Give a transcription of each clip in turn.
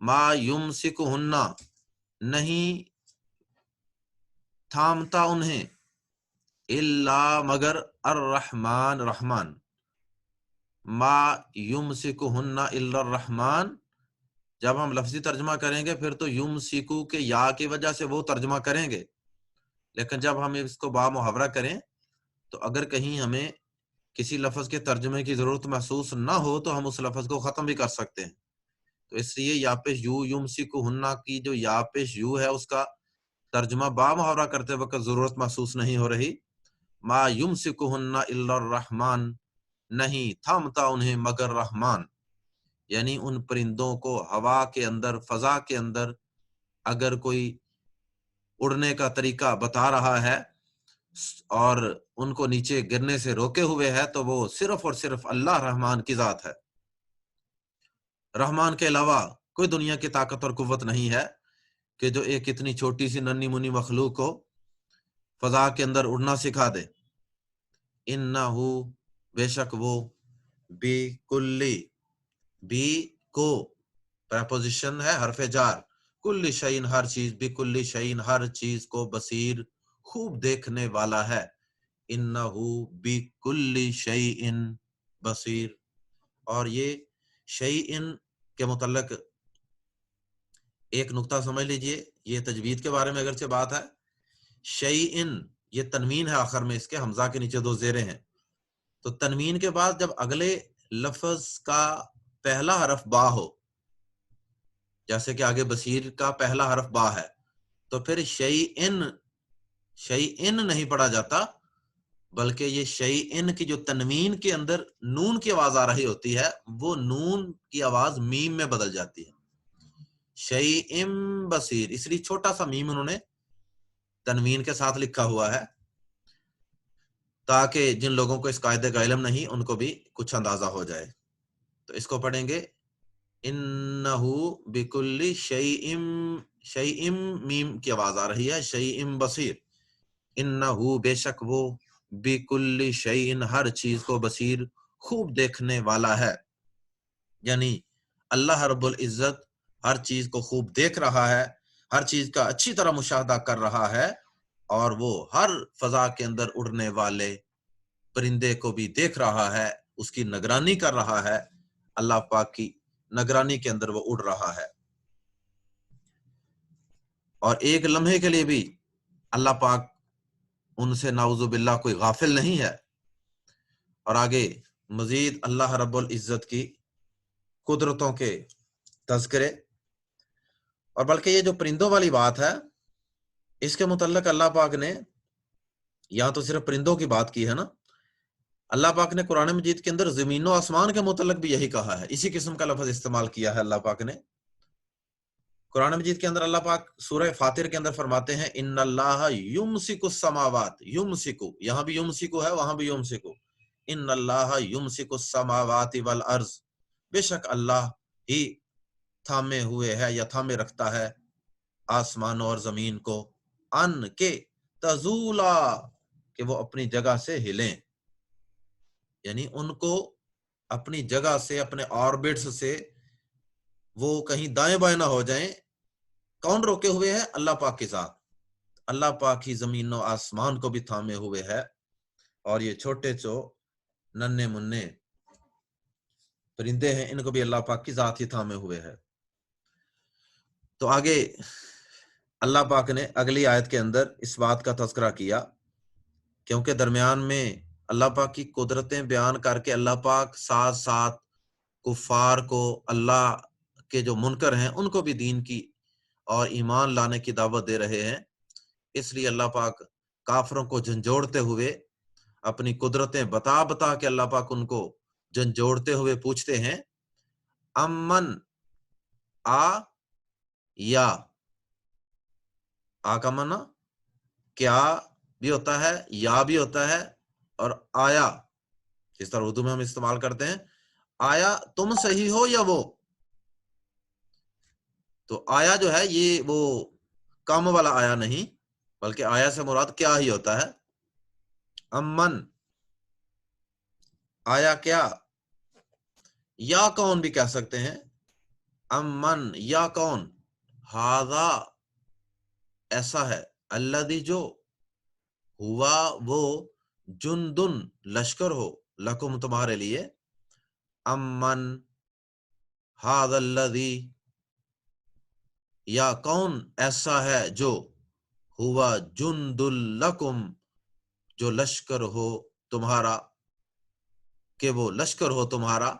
ما یمسکہن نہیں تھامتا انہیں، الا مگر الرحمن رحمان، ما یمسکہن الا الرحمن، جب ہم لفظی ترجمہ کریں گے پھر تو یمسکو کے یا کی وجہ سے وہ ترجمہ کریں گے، لیکن جب ہم اس کو با محاورہ کریں تو اگر کہیں ہمیں کسی لفظ کے ترجمے کی ضرورت محسوس نہ ہو تو ہم اس لفظ کو ختم بھی کر سکتے ہیں، تو اس لیے یا پیش یو یمسکہن کی جو یا پیش یو ہے اس کا ترجمہ با محاورہ کرتے وقت ضرورت محسوس نہیں ہو رہی، ما یمسکہن الا الرحمن، نہیں تھامتا انہیں مگر رحمان، یعنی ان پرندوں کو ہوا کے اندر، فضا کے اندر اگر کوئی اڑنے کا طریقہ بتا رہا ہے اور ان کو نیچے گرنے سے روکے ہوئے ہے تو وہ صرف اور صرف اللہ رحمان کی ذات ہے، رحمان کے علاوہ کوئی دنیا کی طاقت اور قوت نہیں ہے کہ جو ایک اتنی چھوٹی سی ننھی منی مخلوق کو فضا کے اندر اڑنا سکھا دے۔ انہو بے شک وہ، بی کلی، بی کو پریپوزیشن ہے حرف جار، کل شعین ہر چیز، بی کلی شعین ہر چیز کو، بصیر خوب دیکھنے والا ہے، انہو بی کلی شعین بصیر۔ اور یہ شعین کے متعلق ایک نقطہ سمجھ لیجئے، یہ تجوید کے بارے میں اگرچہ بات ہے، شعین یہ تنوین ہے آخر میں، اس کے حمزہ کے نیچے دو زیریں ہیں، تو تنوین کے بعد جب اگلے لفظ کا پہلا حرف با ہو، جیسے کہ آگے بصیر کا پہلا حرف با ہے، تو پھر شیئن، شیئن نہیں پڑھا جاتا، بلکہ یہ شیئن کی جو تنوین کے اندر نون کی آواز آ رہی ہوتی ہے وہ نون کی آواز میم میں بدل جاتی ہے، شیئن بصیر، اس لیے چھوٹا سا میم انہوں نے تنوین کے ساتھ لکھا ہوا ہے تاکہ جن لوگوں کو اس قاعدے کا علم نہیں ان کو بھی کچھ اندازہ ہو جائے۔ تو اس کو پڑھیں گے انہو بکل شیئم، شیئم میم کی آواز آ رہی ہے، شیئم بصیر، انہو بے شک وہ، بکل شیئن ہر چیز کو، بصیر خوب دیکھنے والا ہے، یعنی اللہ رب العزت ہر چیز کو خوب دیکھ رہا ہے، ہر چیز کا اچھی طرح مشاہدہ کر رہا ہے، اور وہ ہر فضا کے اندر اڑنے والے پرندے کو بھی دیکھ رہا ہے، اس کی نگرانی کر رہا ہے، اللہ پاک کی نگرانی کے اندر وہ اڑ رہا ہے، اور ایک لمحے کے لیے بھی اللہ پاک ان سے نعوذ باللہ کوئی غافل نہیں ہے۔ اور آگے مزید اللہ رب العزت کی قدرتوں کے تذکرے، اور بلکہ یہ جو پرندوں والی بات ہے اس کے متعلق اللہ پاک نے یہاں تو صرف پرندوں کی بات کی ہے نا، اللہ پاک نے قرآن مجید کے اندر زمین و آسمان کے متعلق بھی یہی کہا ہے، اسی قسم کا لفظ استعمال کیا ہے اللہ پاک نے قرآن مجید کے اندر۔ اللہ پاک سورہ فاطر کے اندر فرماتے ہیں ان اللہ یمسک السماوات، یمسکو، یہاں بھی یمسکو ہے وہاں بھی یمسکو، ان اللہ یمسک السماوات والارض، بے شک اللہ ہی تھامے ہوئے ہے یا تھامے رکھتا ہے آسمان اور زمین کو، ان کے تزولا، کہ وہ اپنی جگہ سے ہلیں، یعنی ان کو اپنی جگہ سے، اپنے آربٹس سے وہ کہیں دائیں بائیں نہ ہو جائیں۔ کون روکے ہوئے ہے؟ اللہ پاک کی ذات، اللہ پاک ہی زمین و آسمان کو بھی تھامے ہوئے ہے، اور یہ چھوٹے ننے منے پرندے ہیں ان کو بھی اللہ پاک کی ذات ہی تھامے ہوئے ہے۔ تو آگے اللہ پاک نے اگلی آیت کے اندر اس بات کا تذکرہ کیا، کیونکہ درمیان میں اللہ پاک کی قدرتیں بیان کر کے اللہ پاک ساتھ ساتھ کفار کو، اللہ کے جو منکر ہیں ان کو بھی دین کی اور ایمان لانے کی دعوت دے رہے ہیں، اس لیے اللہ پاک کافروں کو جھنجھوڑتے ہوئے اپنی قدرتیں بتا بتا کے اللہ پاک ان کو جھنجھوڑتے ہوئے پوچھتے ہیں امن، آ یا کا معنی کیا بھی ہوتا ہے، یا بھی ہوتا ہے، اور آیا جس طرح اردو میں ہم استعمال کرتے ہیں، آیا تم صحیح ہو یا وہ، تو آیا جو ہے یہ وہ کام والا آیا نہیں، بلکہ آیا سے مراد کیا ہی ہوتا ہے، امن آیا کیا، یا کون بھی کہہ سکتے ہیں، امن یا کون، ہاذا ایسا ہے، الذی جو، ہوا وہ، جندن لشکر ہو، لکم تمہارے لیے، امن ہاذا الذی یا کون ایسا ہے جو، ہوا جند لکم جو لشکر ہو تمہارا، کہ وہ لشکر ہو تمہارا،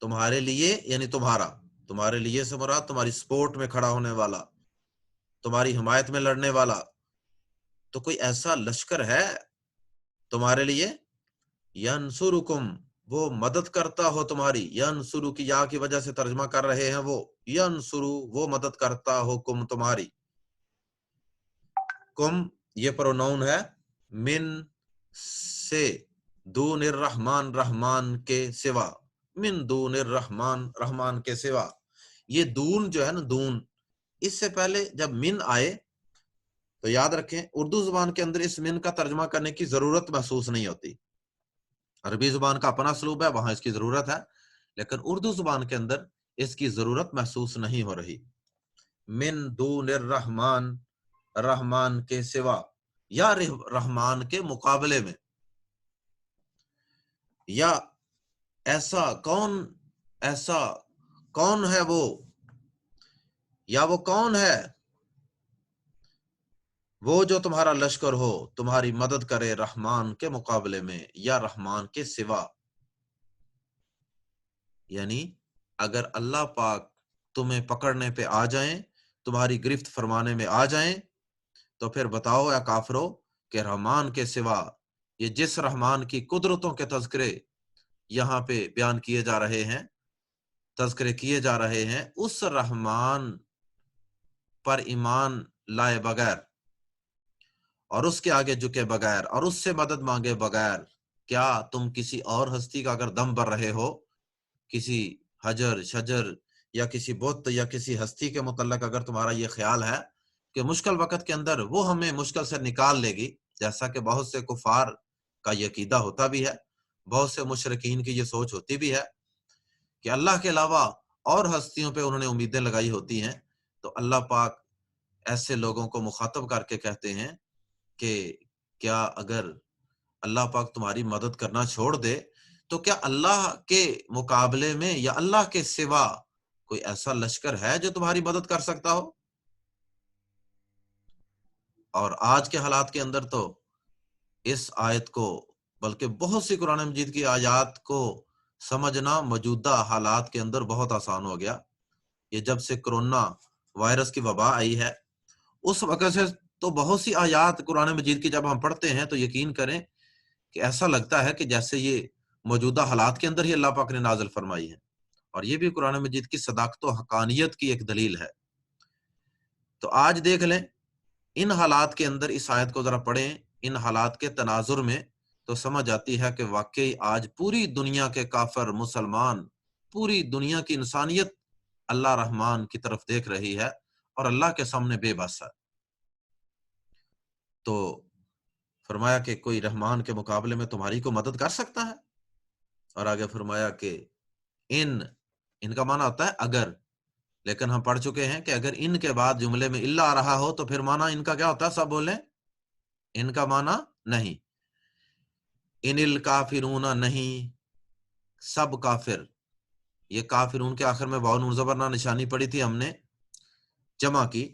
تمہارے لیے یعنی تمہارے لیے سے مراد تمہاری سپورٹ میں کھڑا ہونے والا، تمہاری حمایت میں لڑنے والا، تو کوئی ایسا لشکر ہے تمہارے لیے، ینصرکم وہ مدد کرتا ہو تمہاری، ینصرو کی یا کی وجہ سے ترجمہ کر رہے ہیں وہ، ینصرو وہ مدد کرتا ہو کم تمہاری، کم یہ پروناؤن ہے، من سے، دون الرحمن رحمان کے سوا، من دون الرحمن رحمان کے سوا، یہ دون جو ہے نا دون، اس سے پہلے جب من آئے تو یاد رکھیں اردو زبان کے اندر اس من کا ترجمہ کرنے کی ضرورت محسوس نہیں ہوتی، عربی زبان کا اپنا اسلوب ہے وہاں اس کی ضرورت ہے، لیکن اردو زبان کے اندر اس کی ضرورت محسوس نہیں ہو رہی، من دون الرحمن رحمان کے سوا یا رحمان کے مقابلے میں، یا ایسا کون ہے وہ، یا وہ کون ہے وہ جو تمہارا لشکر ہو، تمہاری مدد کرے رحمان کے مقابلے میں یا رحمان کے سوا، یعنی اگر اللہ پاک تمہیں پکڑنے پہ آ جائیں، تمہاری گرفت فرمانے میں آ جائیں، تو پھر بتاؤ یا کافرو کہ رحمان کے سوا، یہ جس رحمان کی قدرتوں کے تذکرے یہاں پہ بیان کیے جا رہے ہیں، تذکرے کیے جا رہے ہیں، اس رحمان پر ایمان لائے بغیر اور اس کے آگے جھکے بغیر اور اس سے مدد مانگے بغیر، کیا تم کسی اور ہستی کا اگر دم بھر رہے ہو، کسی حجر شجر یا کسی بت یا کسی ہستی کے متعلق اگر تمہارا یہ خیال ہے کہ مشکل وقت کے اندر وہ ہمیں مشکل سے نکال لے گی، جیسا کہ بہت سے کفار کا یہ عقیدہ ہوتا بھی ہے، بہت سے مشرکین کی یہ سوچ ہوتی بھی ہے کہ اللہ کے علاوہ اور ہستیوں پہ انہوں نے امیدیں لگائی ہوتی ہیں، تو اللہ پاک ایسے لوگوں کو مخاطب کر کے کہتے ہیں کہ کیا اگر اللہ پاک تمہاری مدد کرنا چھوڑ دے تو کیا اللہ کے مقابلے میں یا اللہ کے سوا کوئی ایسا لشکر ہے جو تمہاری مدد کر سکتا ہو؟ اور آج کے حالات کے اندر تو اس آیت کو بلکہ بہت سی قرآن مجید کی آیات کو سمجھنا موجودہ حالات کے اندر بہت آسان ہو گیا، یہ جب سے کرونا وائرس کی وبا آئی ہے اس وقت سے تو بہت سی آیات قرآن مجید کی جب ہم پڑھتے ہیں تو یقین کریں کہ ایسا لگتا ہے کہ جیسے یہ موجودہ حالات کے اندر ہی اللہ پاک نے نازل فرمائی ہے، اور یہ بھی قرآن مجید کی صداقت و حقانیت کی ایک دلیل ہے۔ تو آج دیکھ لیں ان حالات کے اندر اس آیت کو ذرا پڑھیں، ان حالات کے تناظر میں تو سمجھ آتی ہے کہ واقعی آج پوری دنیا کے کافر مسلمان، پوری دنیا کی انسانیت اللہ رحمان کی طرف دیکھ رہی ہے اور اللہ کے سامنے بے بس ہے۔ تو فرمایا کہ کوئی رحمان کے مقابلے میں تمہاری کو مدد کر سکتا ہے، اور آگے فرمایا کہ ان کا معنی ہوتا ہے اگر، لیکن ہم پڑھ چکے ہیں کہ اگر ان کے بعد جملے میں الا آ رہا ہو تو پھر معنی ان کا کیا ہوتا ہے، سب بولیں ان کا معنی نہیں، ان الکافرون نہیں سب کافر، یہ کافرون کے آخر میں واو نون زبر نہ نشانی پڑی تھی ہم نے جمع کی،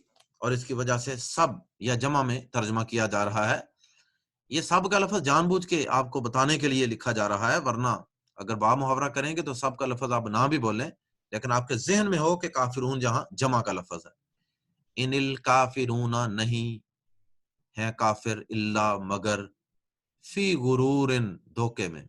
اور اس کی وجہ سے سب یا جمع میں ترجمہ کیا جا رہا ہے، یہ سب کا لفظ جان بوجھ کے آپ کو بتانے کے لیے لکھا جا رہا ہے، ورنہ اگر با محاورہ کریں گے تو سب کا لفظ آپ نہ بھی بولیں، لیکن آپ کے ذہن میں ہو کہ کافرون جہاں جمع کا لفظ ہے، ان الکافرون نہیں ہے کافر، الا مگر، فی غرور دھوکے میں،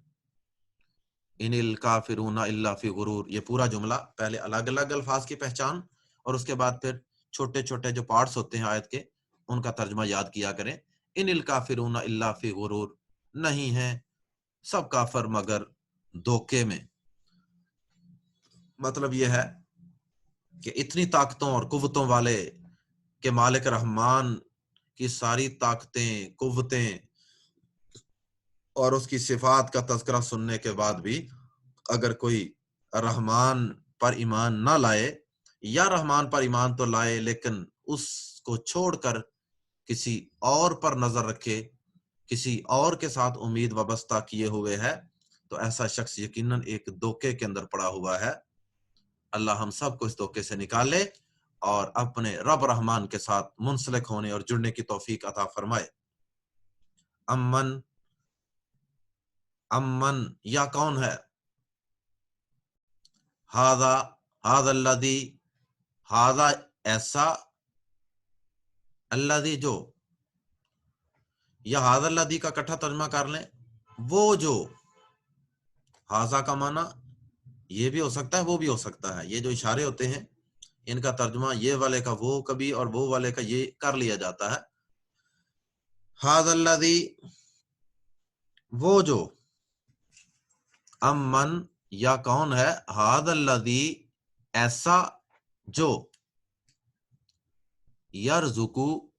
ان الکافرون الا فی غرور، یہ پورا جملہ پہلے الگ الگ الفاظ کی پہچان اور اس کے بعد پھر چھوٹے چھوٹے جو پارٹس ہوتے ہیں آیت کے ان کا ترجمہ یاد کیا کریں، ان الکافرون الا فی غرور، نہیں ہے سب کافر مگر دھوکے میں، مطلب یہ ہے کہ اتنی طاقتوں اور قوتوں والے کہ مالک رحمان کی ساری طاقتیں قوتیں اور اس کی صفات کا تذکرہ سننے کے بعد بھی اگر کوئی رحمان پر ایمان نہ لائے یا رحمان پر ایمان تو لائے لیکن اس کو چھوڑ کر کسی اور پر نظر رکھے، کسی اور کے ساتھ امید وابستہ کیے ہوئے ہے، تو ایسا شخص یقیناً ایک دھوکے کے اندر پڑا ہوا ہے۔ اللہ ہم سب کو اس دھوکے سے نکالے اور اپنے رب رحمان کے ساتھ منسلک ہونے اور جڑنے کی توفیق عطا فرمائے۔ امن یا کون ہے؟ ہاذا الذی، ہاذا ایسا، الذی جو، یا ہاذا الذی کا اکٹھا ترجمہ کر لیں، وہ جو۔ ہاذا کا معنی یہ بھی ہو سکتا ہے وہ بھی ہو سکتا ہے، یہ جو اشارے ہوتے ہیں ان کا ترجمہ یہ والے کا وہ کبھی اور وہ والے کا یہ کر لیا جاتا ہے۔ ہاذا الذی، وہ جو، امن یا کون ہے، ہاذا الذی ایسا جو، یرزقو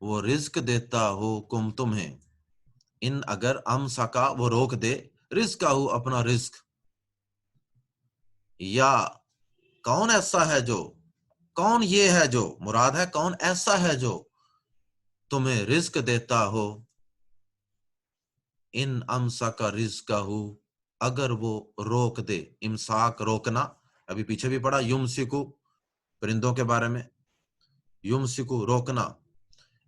وہ رزق دیتا ہو کم تمہیں، ان اگر امسکا وہ روک دے، رزقہ ہو اپنا رزق، یا کون ایسا ہے جو، کون یہ ہے جو، مراد ہے کون ایسا ہے جو تمہیں رزق دیتا ہو، ان امسکا رزقہ ہو اگر وہ روک دے، امساک روکنا، ابھی پیچھے بھی پڑھا یمسکو پرندوں کے بارے میں، یمسکو روکنا،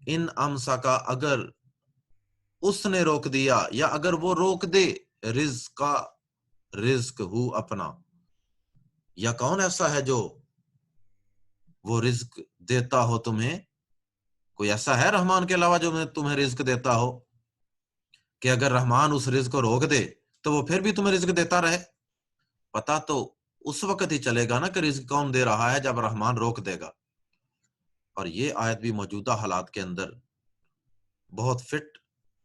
ان امسکا اگر اس نے روک دیا یا اگر وہ روک دے، رزق ہو اپنا، یا کون ایسا ہے جو وہ رزق دیتا ہو تمہیں، کوئی ایسا ہے رحمان کے علاوہ جو تمہیں رزق دیتا ہو کہ اگر رحمان اس رزق کو روک دے تو وہ پھر بھی تمہیں رزق دیتا رہے؟ پتہ تو اس وقت ہی چلے گا نا کہ رزق کون دے رہا ہے، جب رحمان روک دے گا۔ اور یہ آیت بھی موجودہ حالات کے اندر بہت فٹ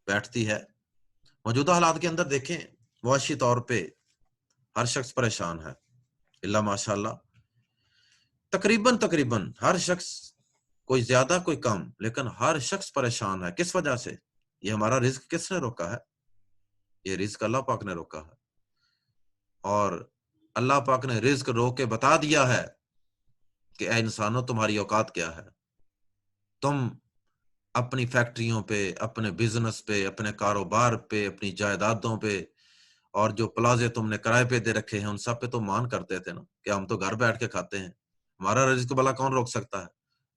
بیٹھتی ہے۔ موجودہ حالات کے اندر دیکھیں، معاشی طور پہ ہر شخص پریشان ہے، اللہ ماشاءاللہ، تقریباً ہر شخص، کوئی زیادہ کوئی کم، لیکن ہر شخص پریشان ہے۔ کس وجہ سے؟ یہ ہمارا رزق کس نے روکا ہے؟ یہ رزق اللہ پاک نے روکا ہے، اور اللہ پاک نے رزق روک کے بتا دیا ہے کہ اے انسانوں تمہاری اوقات کیا ہے، تم اپنی فیکٹریوں پہ، اپنے بزنس پہ، اپنے کاروبار پہ، اپنی جائیدادوں پہ، اور جو پلازے تم نے کرائے پہ دے رکھے ہیں ان سب پہ تو مان کرتے تھے نا کہ ہم تو گھر بیٹھ کے کھاتے ہیں، ہمارا رزق بھلا کون روک سکتا ہے؟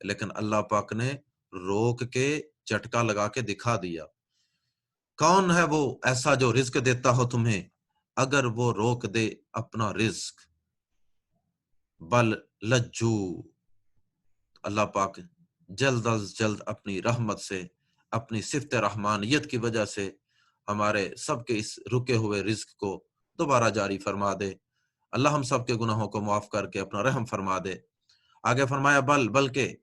لیکن اللہ پاک نے روک کے جھٹکا لگا کے دکھا دیا۔ کون ہے وہ ایسا جو رزق دیتا ہو تمہیں اگر وہ روک دے اپنا رزق؟ بل لجو، اللہ پاک جلد از جلد اپنی رحمت سے، اپنی صفت رحمانیت کی وجہ سے ہمارے سب کے اس رکے ہوئے رزق کو دوبارہ جاری فرما دے۔ اللہ ہم سب کے گناہوں کو معاف کر کے اپنا رحم فرما دے۔ آگے فرمایا بلکہ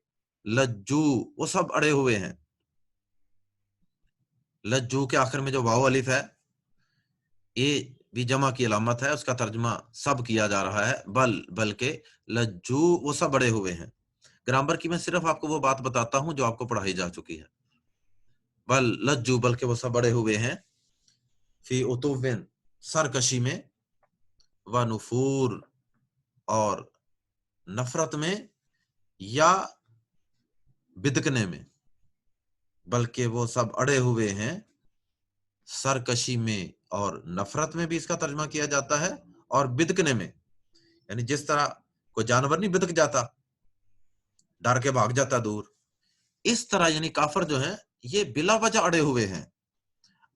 لجو، وہ سب اڑے ہوئے ہیں۔ لجو کے آخر میں جو واو الف ہے یہ بھی جمع کی علامت ہے، اس کا ترجمہ سب کیا جا رہا ہے، بلکہ لجو وہ سب اڑے ہوئے ہیں۔ گرامر کی میں صرف آپ کو وہ بات بتاتا ہوں جو آپ کو پڑھائی جا چکی ہے۔ لجو بلکہ وہ سب اڑے ہوئے ہیں، فی عتوٍ سرکشی میں، و نفور اور نفرت میں، یا بدکنے میں، بلکہ وہ سب اڑے ہوئے ہیں سرکشی میں اور نفرت میں بھی اس کا ترجمہ کیا جاتا ہے، اور بدکنے میں، یعنی جس طرح کوئی جانور نہیں بدک جاتا، ڈر کے بھاگ جاتا دور، اس طرح یعنی کافر جو ہیں یہ بلا وجہ اڑے ہوئے ہیں۔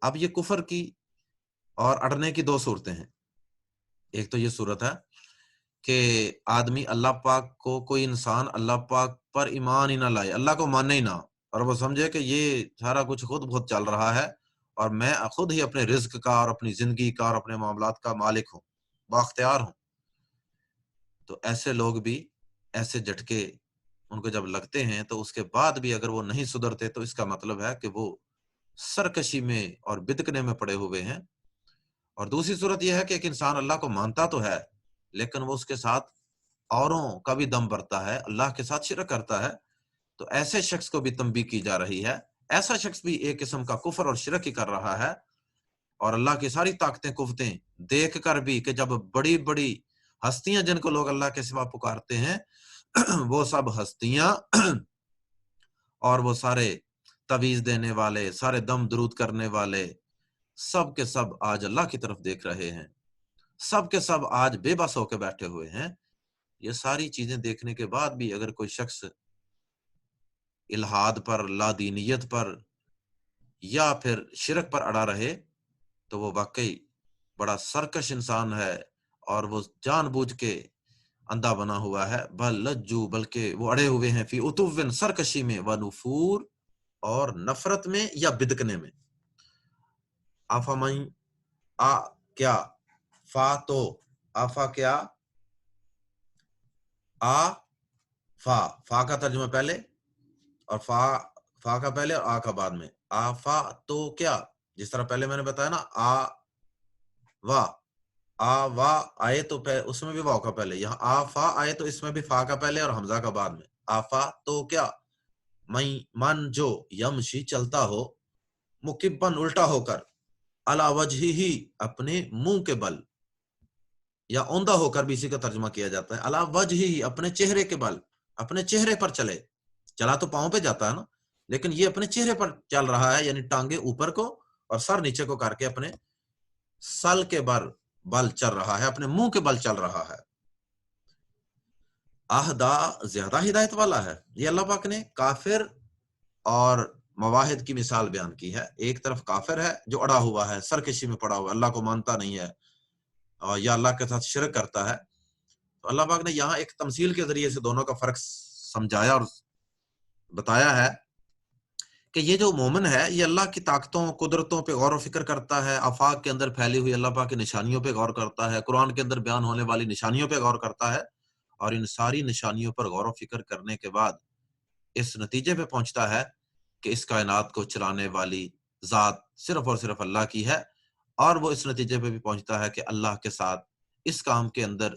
اب یہ کفر کی اور اڑنے کی دو صورتیں ہیں۔ ایک تو یہ صورت ہے کہ آدمی اللہ پاک کو، کوئی انسان اللہ پاک پر ایمان ہی نہ لائے، اللہ کو مانے ہی نہ، اور وہ سمجھے کہ یہ سارا کچھ خود بہت چل رہا ہے اور میں خود ہی اپنے رزق کا اور اپنی زندگی کا اور اپنے معاملات کا مالک ہوں، بااختیار ہوں۔ تو ایسے لوگ بھی، ایسے جھٹکے ان کو جب لگتے ہیں تو اس کے بعد بھی اگر وہ نہیں سدھرتے تو اس کا مطلب ہے کہ وہ سرکشی میں اور بدکنے میں پڑے ہوئے ہیں۔ اور دوسری صورت یہ ہے کہ ایک انسان اللہ کو مانتا تو ہے لیکن وہ اس کے ساتھ اوروں کا بھی دم بھرتا ہے، اللہ کے ساتھ شرک کرتا ہے، تو ایسے شخص کو بھی تنبیہ کی جا رہی ہے۔ ایسا شخص بھی ایک قسم کا کفر اور شرک ہی کر رہا ہے، اور اللہ کی ساری طاقتیں قوتیں دیکھ کر بھی کہ جب بڑی بڑی ہستیاں جن کو لوگ اللہ کے سوا پکارتے ہیں وہ سب ہستیاں اور وہ سارے تویز دینے والے، سارے دم درود کرنے والے، سب کے سب آج اللہ کی طرف دیکھ رہے ہیں، سب کے سب آج بے بس ہو کے بیٹھے ہوئے ہیں۔ یہ ساری چیزیں دیکھنے کے بعد بھی اگر کوئی شخص الحاد پر، لا دینیت پر یا پھر شرک پر اڑا رہے تو وہ واقعی بڑا سرکش انسان ہے، اور وہ جان بوجھ کے اندھا بنا ہوا ہے۔ بل لجو، بلکہ وہ اڑے ہوئے ہیں، فی اتوّن، سرکشی میں، ونفور، اور نفرت میں یا بدکنے میں۔ افمن، کیا، فا تو، آفا کیا، فا کا ترجمہ پہلے اور فا کا پہلے اور کا بعد میں، آفا تو کیا، جس طرح پہلے میں نے بتایا نا، وا آئے تو اس میں بھی واو کا پہلے، یہاں آفا آئے تو اس میں بھی فا کا پہلے اور حمزہ کا بعد میں، آفا تو کیا، من جو یمشی چلتا ہو، مکبن الٹا ہو کر، علی وجہہ ہی اپنے منہ کے بل، یا اوندھا ہو کر بھی اسی کا ترجمہ کیا جاتا ہے، علی وجہہ ہی اپنے چہرے کے بل، اپنے چہرے پر چلے، چلا تو پاؤں پہ جاتا ہے نا، لیکن یہ اپنے چہرے پر چل رہا ہے، یعنی ٹانگیں اوپر کو اور سر نیچے کو کر کے اپنے سل کے بل چل رہا ہے، اپنے منہ کے بل چل رہا ہے۔ اہدا، زیادہ ہدایت والا ہے۔ یہ اللہ پاک نے کافر اور مواحد کی مثال بیان کی ہے۔ ایک طرف کافر ہے جو اڑا ہوا ہے، سرکشی میں پڑا ہوا ہے، اللہ کو مانتا نہیں ہے اور یا اللہ کے ساتھ شرک کرتا ہے، تو اللہ پاک نے یہاں ایک تمثیل کے ذریعے سے دونوں کا فرق سمجھایا اور بتایا ہے کہ یہ جو مومن ہے یہ اللہ کی طاقتوں، قدرتوں پہ غور و فکر کرتا ہے، آفاق کے اندر پھیلی ہوئی اللہ پاک کی نشانیوں پہ غور کرتا ہے، قرآن کے اندر بیان ہونے والی نشانیوں پہ غور کرتا ہے، اور ان ساری نشانیوں پر غور و فکر کرنے کے بعد اس نتیجے پہ پہنچتا ہے کہ اس کائنات کو چلانے والی ذات صرف اور صرف اللہ کی ہے، اور وہ اس نتیجے پہ بھی پہنچتا ہے کہ اللہ کے ساتھ اس کام کے اندر،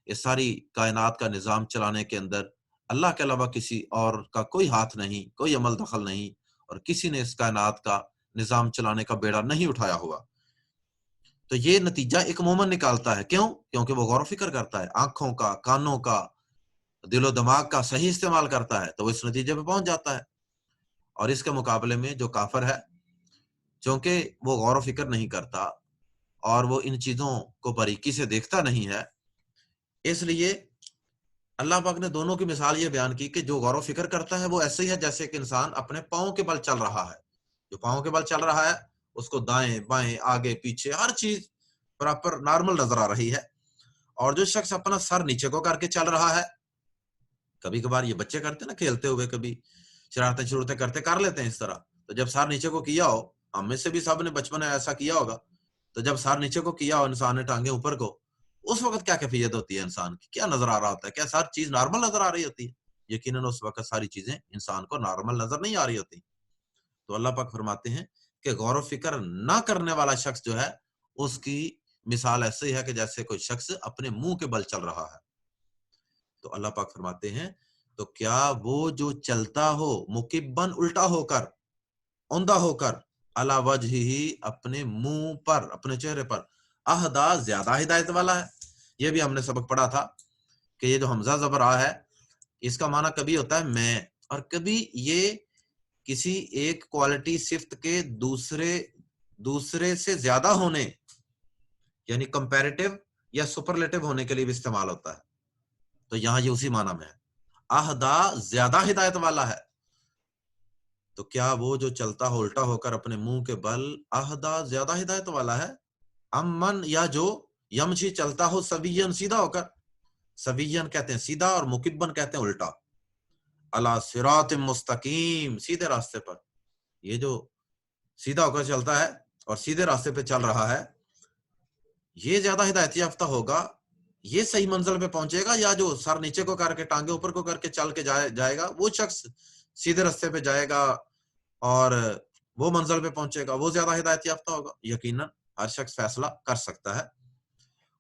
اس ساری کائنات کا نظام چلانے کے اندر اللہ کے علاوہ کسی اور کا کوئی ہاتھ نہیں، کوئی عمل دخل نہیں، اور کسی نے اس کائنات کا نظام چلانے کا بیڑا نہیں اٹھایا ہوا۔ تو یہ نتیجہ ایک مومن نکالتا ہے، کیوں؟ کیونکہ وہ غور و فکر کرتا ہے، آنکھوں کا، کانوں کا، دل و دماغ کا صحیح استعمال کرتا ہے، تو وہ اس نتیجے پہ پہنچ جاتا ہے۔ اور اس کے مقابلے میں جو کافر ہے، چونکہ وہ غور و فکر نہیں کرتا اور وہ ان چیزوں کو باریکی سے دیکھتا نہیں ہے، اس لیے اللہ پاک نے دونوں کی مثال یہ بیان کی کہ جو غور و فکر کرتا ہے وہ ایسے ہی ہے جیسے کہ انسان اپنے پاؤں کے بل چل رہا ہے۔ جو پاؤں کے بل چل رہا ہے اس کو دائیں بائیں آگے پیچھے ہر چیز پراپر نارمل نظر آ رہی ہے، اور جو شخص اپنا سر نیچے کو کر کے چل رہا ہے، کبھی کبھار یہ بچے کرتے ہیں نا، کھیلتے ہوئے کبھی شرارتیں کرتے کر لیتے ہیں اس طرح، تو جب سر نیچے کو کیا ہو، ہم میں سے بھی سب نے بچپن میں ایسا کیا ہوگا، تو جب سر نیچے کو کیا ہو انسان نے، ٹانگیں اوپر کو، اس وقت کیا کیفیت ہوتی ہے انسان کی، کیا نظر آ رہا ہوتا ہے؟ کیا ہر چیز نارمل نظر آ رہی ہوتی ہے؟ یقیناً اس وقت ساری چیزیں انسان کو نارمل نظر نہیں آ رہی ہوتی۔ تو اللہ پاک فرماتے ہیں کہ غور و فکر نہ کرنے والا شخص جو ہے اس کی مثال ایسے ہی ہے کہ جیسے کوئی شخص اپنے منہ کے بل چل رہا ہے۔ تو اللہ پاک فرماتے ہیں تو کیا وہ جو چلتا ہو مکبن الٹا ہو کر، اوندھا ہو کر، علی وجہ ہی اپنے منہ پر، اپنے چہرے پر، اہدا، زیادہ ہدایت والا ہے۔ یہ بھی ہم نے سبق پڑھا تھا کہ یہ جو حمزہ زبر آ ہے اس کا معنی کبھی ہوتا ہے میں، اور کبھی یہ کسی ایک کوالٹی صفت کے دوسرے سے زیادہ ہونے، یعنی کمپیریٹیو یا سپرلیٹو ہونے کے لیے بھی استعمال ہوتا ہے۔ تو یہاں یہ اسی معنی میں ہے، اہدا، زیادہ ہدایت والا ہے۔ تو کیا وہ جو چلتا ہو الٹا ہو کر اپنے منہ کے بل، اہدا، زیادہ ہدایت والا ہے، امن، یا جو یمشی چلتا ہو سوین، سیدھا ہو کر، سوین کہتے ہیں سیدھا اور مکبن کہتے ہیں الٹا، علی صراط مستقیم، سیدھے راستے پر۔ یہ جو سیدھا ہو کر چلتا ہے اور سیدھے راستے پہ چل رہا ہے، یہ زیادہ ہدایت یافتہ ہوگا، یہ صحیح منزل پہ پہنچے گا، یا جو سر نیچے کو کر کے ٹانگیں اوپر کو کر کے چل کے جائے گا، وہ شخص سیدھے راستے پہ جائے گا اور وہ منزل پہ پہنچے گا، وہ زیادہ ہدایت یافتہ ہوگا۔ یقیناً ہر شخص فیصلہ کر سکتا ہے۔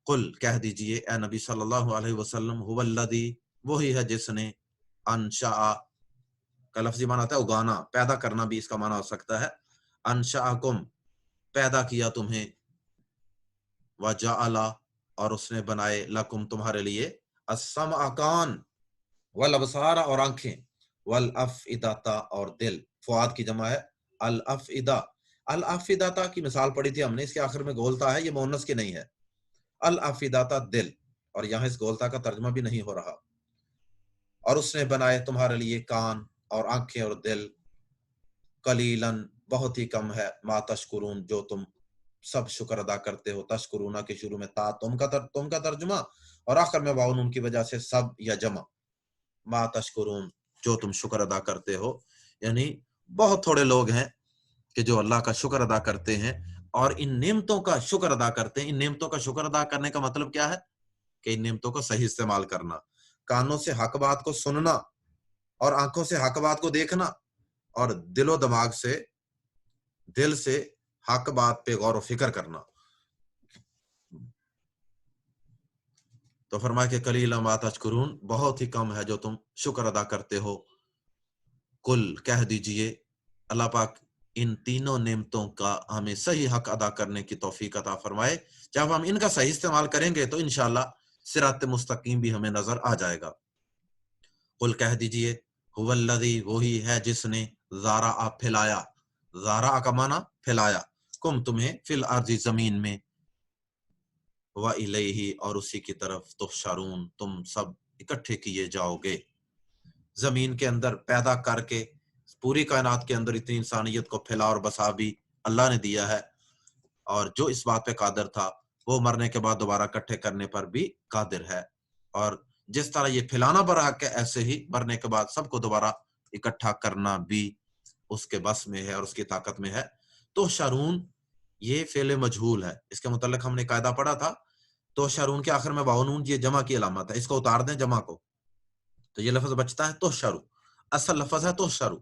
قل، کہہ دیجئے اے نبی صلی اللہ علیہ وسلم، هو الذی، وہی ہے جس نے، انشاء کا لفظی معنی آتا ہے اگانا، پیدا کرنا بھی اس کا معنی ہو سکتا ہے، انشاءکم، پیدا کیا تمہیں، وجعل، اور اس نے بنائے لکم تمہارے لیے السمع کان والابصار اور آنکھیں والافئدہ اور دل. فؤاد کی جمع ہے الافئدہ. الافئدہ کی مثال پڑھی تھی ہم نے, اس کے آخر میں گولتا ہے, یہ مؤنث کی نہیں ہے. الافئدہ دل, اور یہاں اس گولتا کا ترجمہ بھی نہیں ہو رہا. اور اس نے بنائے تمہارے لیے کان اور آنکھیں اور دل. قلیلاً بہت ہی کم ہے, ما تشکرون جو تم سب شکر ادا کرتے ہو. تشکرونا کے شروع میں تا تم کا ترجمہ, اور آخر میں واو نون کی وجہ سے سب یا جمع. ما تشکرون جو تم شکر ادا کرتے ہو, یعنی بہت تھوڑے لوگ ہیں کہ جو اللہ کا شکر ادا کرتے ہیں اور ان نعمتوں کا شکر ادا کرتے ہیں. ان نعمتوں کا شکر ادا کرنے کا مطلب کیا ہے کہ ان نعمتوں کو صحیح استعمال کرنا, کانوں سے حق بات کو سننا اور آنکھوں سے حق بات کو دیکھنا اور دل و دماغ سے, دل سے حق بات پہ غور و فکر کرنا. تو فرمایا کہ قلیلا ما تشکرون بہت ہی کم ہے جو تم شکر ادا کرتے ہو. کل کہہ دیجئے اللہ پاک ان تینوں نعمتوں کا ہمیں صحیح حق ادا کرنے کی توفیق عطا فرمائے. جب ہم ان کا صحیح استعمال کریں گے تو انشاءاللہ صراط مستقیم بھی ہمیں نظر آ جائے گا. قل کہہ دیجئے هو الذی وہی ہے جس نے ذارع پھیلایا, ذارع کا معنی پھیلایا, کم تمہیں فی الارض زمین میں, وَإِلَيْهِ اور اسی کی طرف تحشرون تم سب اکٹھے کیے جاؤ گے. زمین کے اندر پیدا کر کے پوری کائنات کے اندر اتنی انسانیت کو پھیلا اور بسا بھی اللہ نے دیا ہے, اور جو اس بات پہ قادر تھا وہ مرنے کے بعد دوبارہ اکٹھے کرنے پر بھی قادر ہے. اور جس طرح یہ پھیلانا برحق ہے, ایسے ہی مرنے کے بعد سب کو دوبارہ اکٹھا کرنا بھی اس کے بس میں ہے اور اس کی طاقت میں ہے. تو شارون یہ فعل مجہول ہے, اس کے متعلق ہم نے قاعدہ پڑھا تھا. تو شارون کے آخر میں باونون یہ جمع کی علامت ہے, اس کو اتار دیں جمع کو تو یہ لفظ بچتا ہے تو شارو, اصل لفظ ہے تو شارو.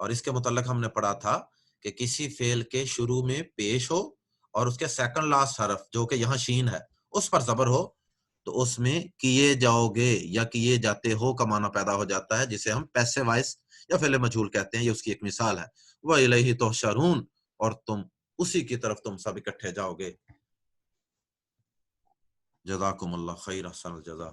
اور اس کے متعلق ہم نے پڑھا تھا کہ کسی فعل کے شروع میں پیش ہو اور اس کے سیکنڈ لاسٹ حرف جو کہ یہاں شین ہے اس پر زبر ہو تو اس میں کیے جاؤ گے یا کیے جاتے ہو کا معنی پیدا ہو جاتا ہے, جسے ہم پیسے وائس یا فعل مجہول کہتے ہیں. یہ اس کی ایک مثال ہے. وَإِلَيْهِ تُحْشَرُونَ اور تم اسی کی طرف تم سب اکٹھے جاؤ گے. جزاکم اللہ خیر, احسن الجزا.